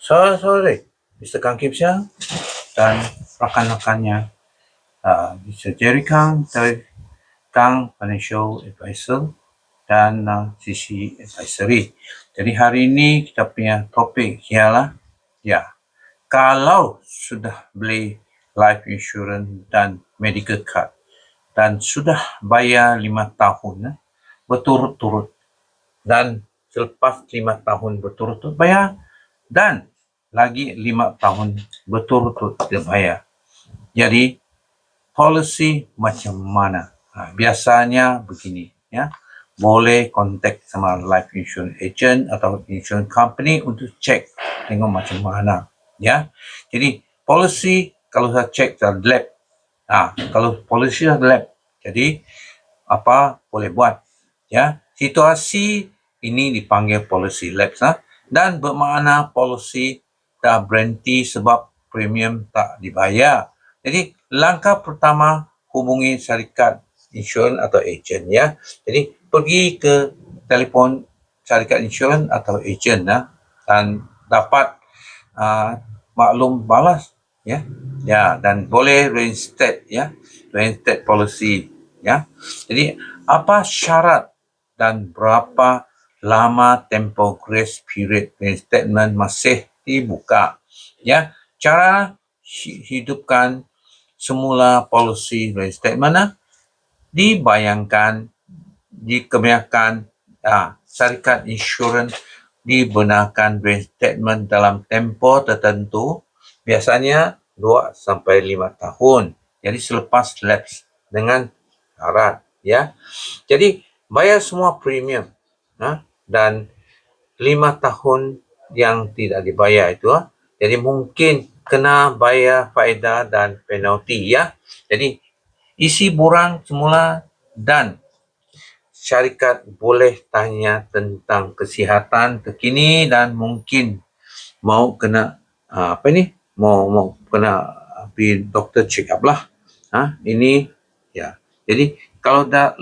Sore, Mr. Kang Kim Siang dan rakan-rakannya, Mr. Jerry Kang, dari Kang Financial Advisor dan CC Advisory. Jadi hari ini kita punya topik ialah, kalau sudah beli life insurance dan medical card dan sudah bayar 5 tahun berturut-turut, dan selepas 5 tahun berturut-turut bayar, dan lagi 5 tahun berturut-turut tidak bayar. Jadi polisi macam mana? Biasanya begini, boleh kontak sama life insurance agent atau insurance company untuk cek tengok macam mana, Jadi polisi kalau saya cek dari lab, kalau polisi dari lab, jadi apa boleh buat, Situasi ini dipanggil policy lapse, dan bermakna polisi dah berhenti sebab premium tak dibayar. Jadi langkah pertama, hubungi syarikat insurans atau ejen, Jadi pergi ke telefon syarikat insurans atau ejen, dan dapat maklum balas, dan boleh reinstate, reinstate policy, Jadi apa syarat dan berapa lama tempoh grace period reinstatement masih dibuka, Cara hidupkan semula polisi reinstatement dibayangkan di kebanyakan syarikat insurans dibenarkan reinstatement dalam tempoh tertentu, biasanya 2 sampai 5 tahun. Jadi selepas lapse dengan syarat, Jadi bayar semua premium, dan 5 tahun yang tidak dibayar itu, jadi mungkin kena bayar faedah dan penalti, Jadi isi borang semula, dan syarikat boleh tanya tentang kesihatan terkini dan mungkin mau kena mau kena pergi doktor check up lah. Ini jadi kalau dah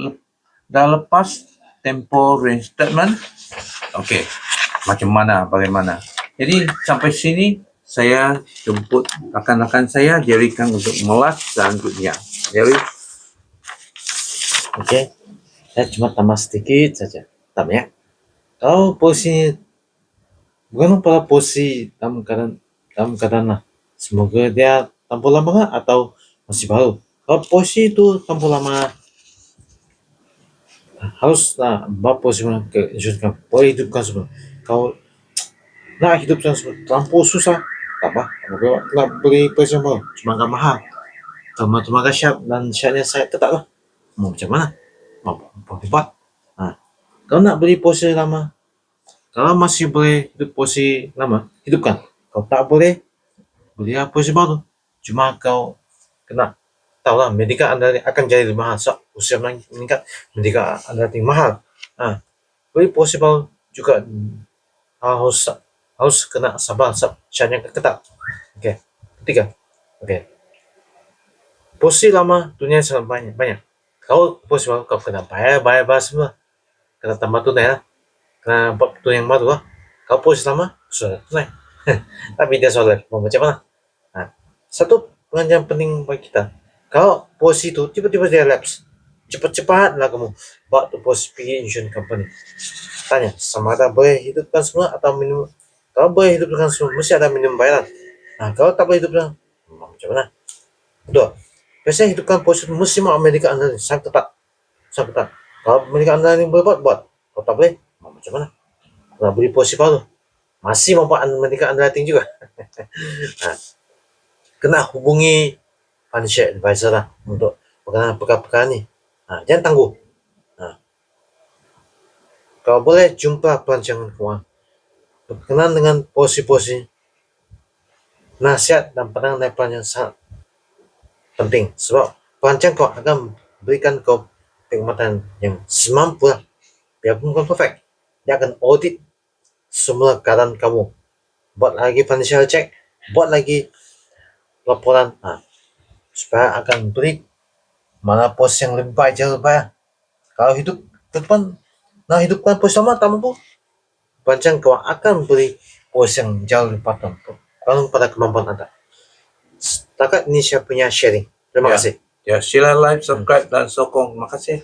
lepas tempoh reinstatement, okey, bagaimana. Jadi sampai sini saya jemput rakan-rakan saya Jerry Kang untuk melas selanjutnya. Jerry. Okey, saya cuma tambah sedikit saja. Ya. Kalau posisi bukan pada posisi dalam keadaan semoga dia tempoh lama atau masih baru. Kalau posisi itu tempoh lama, harus posisi ke insurance company boleh hidupkan semua. Kalau nak hidupkan semua terlampau susah, tak apa. Nak beri polisi yang baru, cuma agak mahal. Cuma syarat dan syaratnya saya tetap lah. Mau macam mana? Mau buat. Kalau nak beli polisi lama, kalau masih boleh hidup polisi lama, hidupkan. Kalau tak boleh, beli polisi baru. Cuma kau kena tahulah medical anda akan jadi lebih mahal. So, usia meningkat, medical anda tinggi mahal. Beli polisi baru juga harus kena sabar, syaratnya ketat. Okey. Ketiga. Okey. Polisi lama dunia sangat banyak. Kau polisi baru kau kena bayar semua. Kena tambah tunai kena buat tunai yang baru Kau polisi lama sudah tunai. Tapi dia soal mau macam mana? Satu pengajaran penting bagi kita. Kalau polisi itu tiba-tiba dia lapse, cepat-cepatlah kamu bawa tu polisi pergi insurance company. Tanya sama ada boleh hidupkan semua atau minum. Kalau boleh hidupkan semua, mesti ada minimum bayaran. Kalau tak boleh hidupkan, macam mana? Kedua, biasanya hidupkan polisi mesti mau medical anda sangat ketat. Kalau medical anda ini boleh buat. Kalau tak boleh, macam mana? Kena beli polisi baru. Masih membuat medical underwriting juga. Kena hubungi financial advisor lah untuk perkara-perkara ni. Jangan tangguh. Kalau boleh jumpa perancangan kewangan berkenaan dengan polisi-polisi, nasihat dan pandangan dari perancangan sangat penting sebab perancang kau akan berikan kau perkhidmatan yang semampu lah. Biarpun bukan perfect, dia akan audit semua keadaan kamu, buat lagi financial check, buat lagi laporan, supaya akan beri mana pos yang lebih baik jauh bayar. Kalau hidup ke depan nak hidupkan pos sama tak mampu, perancang kau akan beri bos yang jauh lebih patut kalau pada kemampuan Anda. Setakat ini saya punya sharing. Terima Ya. kasih. Ya, sila like, subscribe, dan sokong. Terima kasih.